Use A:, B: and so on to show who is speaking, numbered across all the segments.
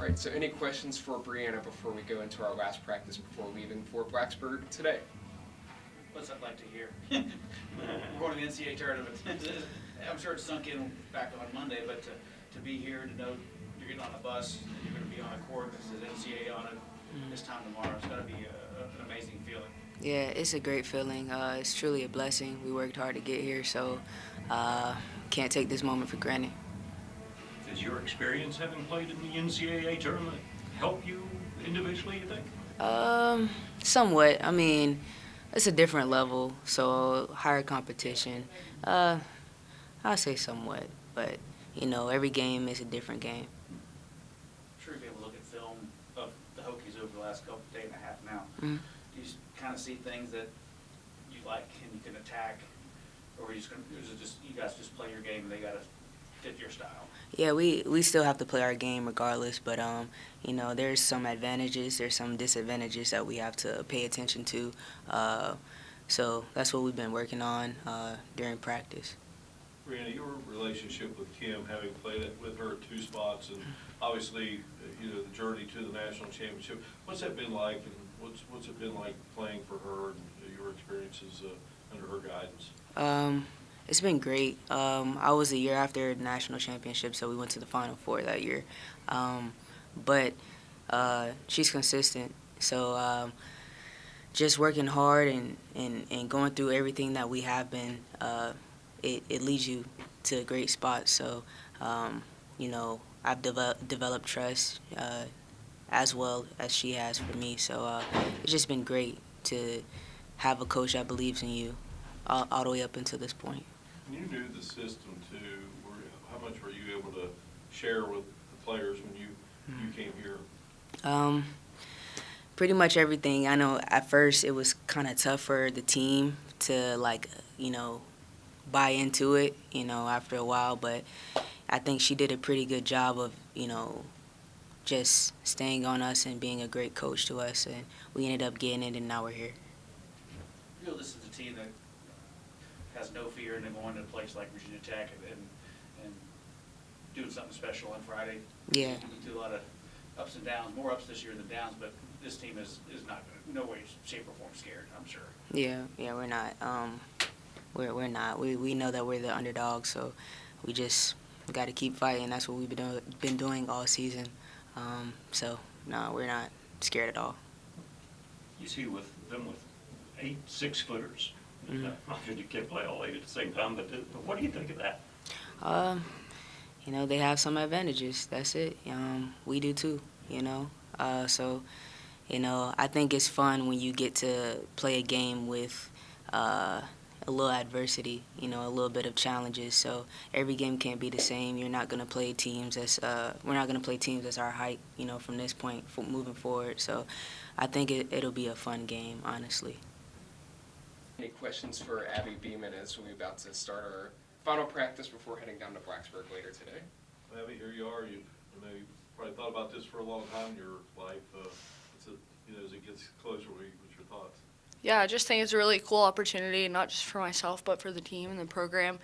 A: All right, so any questions for Brianna before we go into our last practice before leaving for Blacksburg today?
B: What's that like to hear? We're going to the NCAA tournament. I'm sure it sunk in back on Monday, but to be here, to know you're getting on a bus, and you're going to be on a court that says NCAA on it this time tomorrow, it's going to be an amazing feeling.
C: Yeah, it's a great feeling. It's truly a blessing. We worked hard to get here, so can't take this moment for granted.
D: Does your experience having played in the NCAA tournament help you individually, you think?
C: Somewhat. I mean, it's a different level, so higher competition. I'll say somewhat, but every game is a different game.
B: I'm sure you'll be able to look at film of the Hokies over the last day and a half now.
C: Mm-hmm.
B: Do you kind of see things that you like and you can attack, or is it just you guys just play your game and they got to fit your style?
C: Yeah, we still have to play our game regardless, but there's some advantages, there's some disadvantages that we have to pay attention to. So that's what we've been working on during practice.
E: Brianna, your relationship with Kim, having played with her at 2 spots, and obviously, the journey to the national championship. What's that been like, and what's it been like playing for her and your experiences under her guidance?
C: It's been great. I was a year after the national championship, so we went to the Final Four that year. But she's consistent, so just working hard and going through everything that we have been, it leads you to a great spot. So, I've developed trust as well as she has for me. So it's just been great to have a coach that believes in you all the way up until this point.
E: You knew the system too. How much were you able to share with the players when you came here?
C: Pretty much everything. I know at first it was kind of tough for the team to buy into it, after a while, but I think she did a pretty good job of, just staying on us and being a great coach to us, and we ended up getting it, and now we're here.
B: You know, this is a team that has no fear in going to a place like Virginia Tech and doing something special on Friday.
C: Yeah.
B: You do a lot of ups and downs, more ups this year than downs, but this team is not going to, no way, shape, or form scared, I'm sure.
C: Yeah, we're not. We're not. We know that we're the underdogs, so we just got to keep fighting. That's what we've been doing all season. So, no, we're not scared at all.
D: You see with 8 6-footers.
C: Mm-hmm.
D: You can't play all 8 at the same time, but what do you think of that?
C: They have some advantages. That's it. We do too, So, I think it's fun when you get to play a game with a little adversity, a little bit of challenges. So every game can't be the same. You're not gonna play teams we're not gonna play teams that's our height, from this point moving forward. So I think it'll be a fun game, honestly.
A: Any questions for Abby Bman as we're about to start our final practice before heading down to Blacksburg later today?
E: Abby, here you are. You probably thought about this for a long time in your life. As it gets closer, what's your thoughts?
F: Yeah, I just think it's a really cool opportunity, not just for myself, but for the team and the program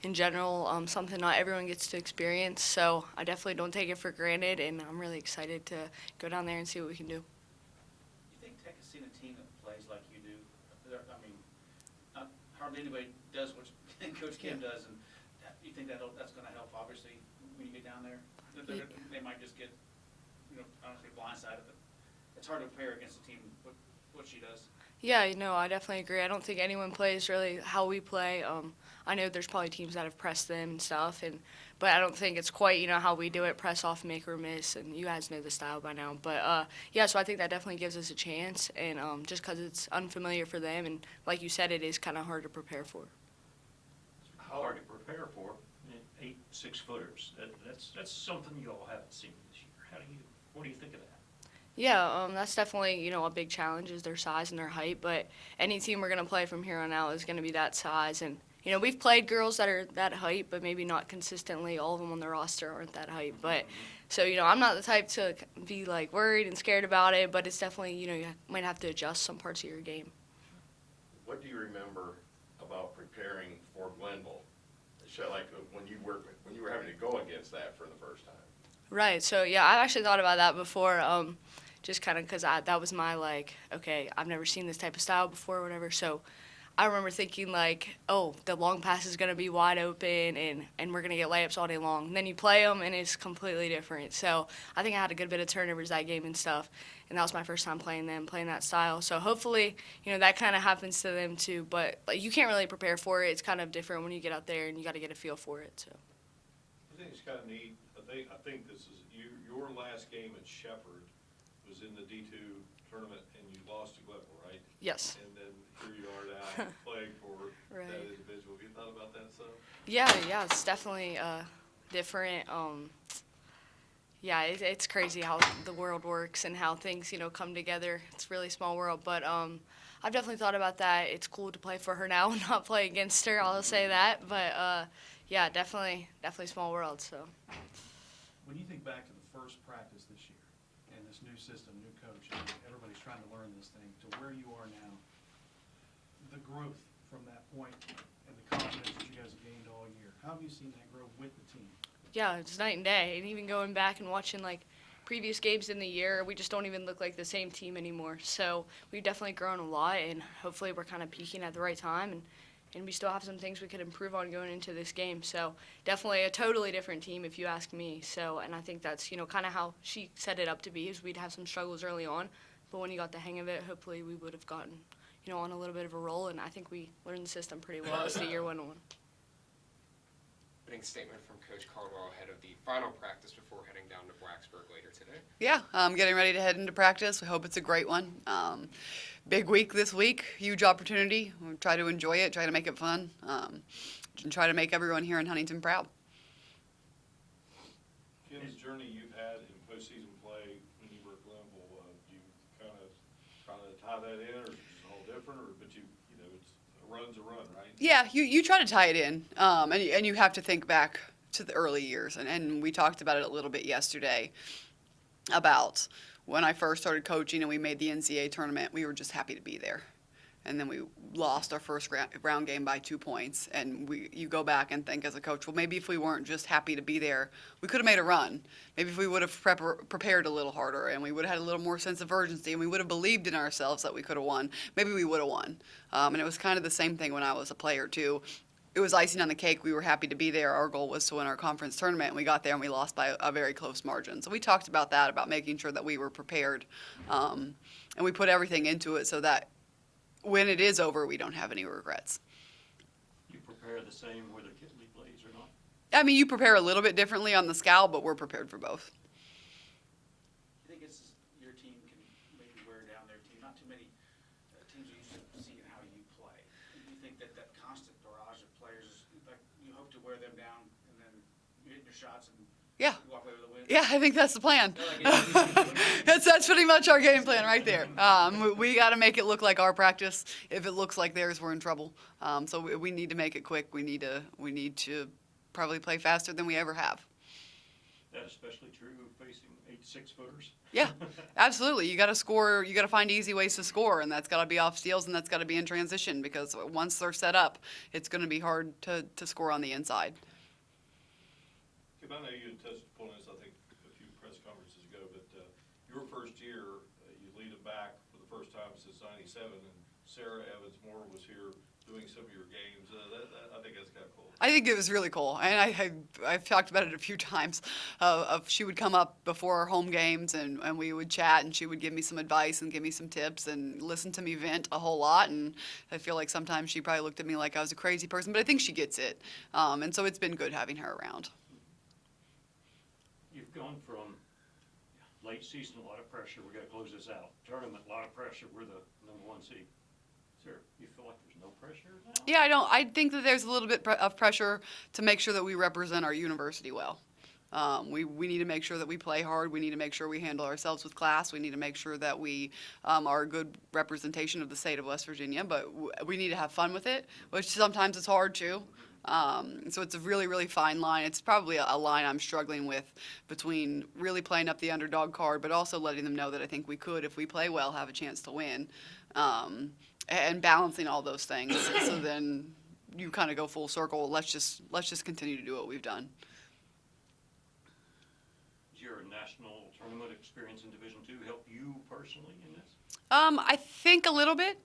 F: in general, something not everyone gets to experience. So I definitely don't take it for granted, and I'm really excited to go down there and see what we can do.
B: You think Tech has seen a team that plays like you do? Not hardly anybody does what Coach Kim does, and you think that's going to help, obviously, when you get down there? They might just get, I don't say blindsided, but it's hard to prepare against a team what she does.
F: Yeah, I definitely agree. I don't think anyone plays really how we play. I know there's probably teams that have pressed them and stuff, but I don't think it's quite, how we do it, press off, make or miss, and you guys know the style by now. But, so I think that definitely gives us a chance, and just because it's unfamiliar for them, and like you said, it is kind of hard to prepare for.
D: Hard to prepare for 8 6-footers. That's something you all haven't seen this year. What do you think of that?
F: Yeah, that's definitely, a big challenge is their size and their height, but any team we're going to play from here on out is going to be that size. And, we've played girls that are that height, but maybe not consistently. All of them on the roster aren't that height. But, so, I'm not the type to be, worried and scared about it, but it's definitely, you might have to adjust some parts of your game.
G: What do you remember about preparing for Glenville? When you were having to go against that for the first time?
F: Right. So yeah, I've actually thought about that before. Just kind of because that was my like, okay, I've never seen this type of style before or whatever. So I remember thinking like, oh, the long pass is gonna be wide open and we're gonna get layups all day long. And then you play them and it's completely different. So I think I had a good bit of turnovers that game and stuff. And that was my first time playing that style. So hopefully, that kind of happens to them too. But like, you can't really prepare for it. It's kind of different when you get out there and you got to get a feel for it. So.
E: I think it's kind of neat. I think this is, your last game at Shepherd was in the D2 tournament and you lost to Glenville, right?
F: Yes.
E: And then here you are now playing for
F: Right.
E: that individual. Have you thought about that some?
F: Yeah, it's definitely different. Yeah, it's crazy how the world works and how things, come together. It's a really small world, but I've definitely thought about that. It's cool to play for her now and not play against her. I'll say that, but yeah, definitely small world. So.
H: When you think back to the first practice this year and this new system, new coach, and everybody's trying to learn this thing to where you are now, the growth from that point and the confidence that you guys have gained all year, how have you seen that grow with the team?
F: Yeah, it's night and day. And even going back and watching like previous games in the year, we just don't even look like the same team anymore. So we've definitely grown a lot, and hopefully we're kind of peaking at the right time, and we still have some things we could improve on going into this game. So definitely a totally different team if you ask me. So, and I think that's, kind of how she set it up to be, is we'd have some struggles early on, but when you got the hang of it, hopefully we would have gotten, on a little bit of a roll, and I think we learned the system pretty well as the year went on.
A: Opening statement from Coach Caldwell ahead of the final practice before heading down to Blacksburg later today.
I: Yeah, getting ready to head into practice. We hope it's a great one. Big week this week, huge opportunity. We'll try to enjoy it, try to make it fun, and try to make everyone here in Huntington proud.
E: Kim's journey you've had in postseason play when you were at Glenville, do you kind of try to tie that in, or is it just all different, but it's a run's a run, right?
I: Yeah, you try to tie it in, and you have to think back to the early years, and we talked about it a little bit yesterday about when I first started coaching and we made the NCAA tournament. We were just happy to be there, and then we lost our first round game by 2 points. And you go back and think as a coach, well, maybe if we weren't just happy to be there, we could have made a run. Maybe if we would have prepared a little harder, and we would have had a little more sense of urgency, and we would have believed in ourselves that we could have won, maybe we would have won. And it was kind of the same thing when I was a player too. It was icing on the cake. We were happy to be there. Our goal was to win our conference tournament, and we got there and we lost by a very close margin. So we talked about that, about making sure that we were prepared, and we put everything into it so that when it is over, we don't have any regrets.
D: You prepare the same whether Kitley plays or not?
I: I mean, you prepare a little bit differently on the scowl, but we're prepared for both.
B: You think your team can maybe wear down their team? Not too many teams are used to seeing how you play. Do you think that constant barrage of players, like you hope to wear them down, and then you hit your shots and
I: Yeah.
B: you walk away with a win?
I: Yeah, I think that's the plan.
B: Like
I: That's pretty much our game plan right there. We got to make it look like our practice. If it looks like theirs, we're in trouble. So we need to make it quick. We need to probably play faster than we ever have.
D: That especially true facing 8 6-footers?
I: Yeah, absolutely. You got to score. You got to find easy ways to score, and that's got to be off steals, and that's got to be in transition, because once they're set up, it's going to be hard to score on the inside.
E: Kim, I know you had touched upon this, I think, a few press conferences ago, but your first year, you lead it back for the first time since '97, and Sarah Evans-Moore was here doing some of your games. I think that's kind of cool.
I: I think it was really cool, and I've talked about it a few times. She would come up before our home games, and we would chat, and she would give me some advice and give me some tips and listen to me vent a whole lot. And I feel like sometimes she probably looked at me like I was a crazy person, but I think she gets it. And so it's been good having her around.
D: You've gone from late season, a lot of pressure, we got to close this out. Tournament, a lot of pressure, we're the #1 seed. Sir, you feel like there's no pressure now?
I: Yeah, I think that there's a little bit of pressure to make sure that we represent our university well. We need to make sure that we play hard. We need to make sure we handle ourselves with class. We need to make sure that we are a good representation of the state of West Virginia, but we need to have fun with it, which sometimes is hard too. So it's a really, really fine line. It's probably a line I'm struggling with between really playing up the underdog card, but also letting them know that I think we could, if we play well, have a chance to win. And balancing all those things. So then you kind of go full circle. Let's just continue to do what we've done.
D: Is national tournament experience in Division II help you personally in this?
I: I think a little bit,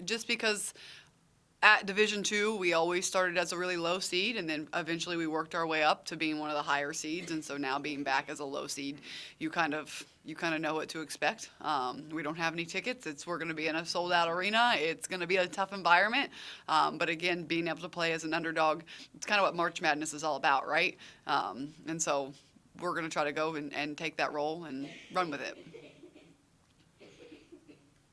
I: just because at Division II, we always started as a really low seed, and then eventually we worked our way up to being one of the higher seeds. And so now being back as a low seed, you kind of know what to expect. We don't have any tickets. We're going to be in a sold out arena. It's going to be a tough environment. But again, being able to play as an underdog, it's kind of what March Madness is all about, right? And so we're going to try to go and take that role and run with it.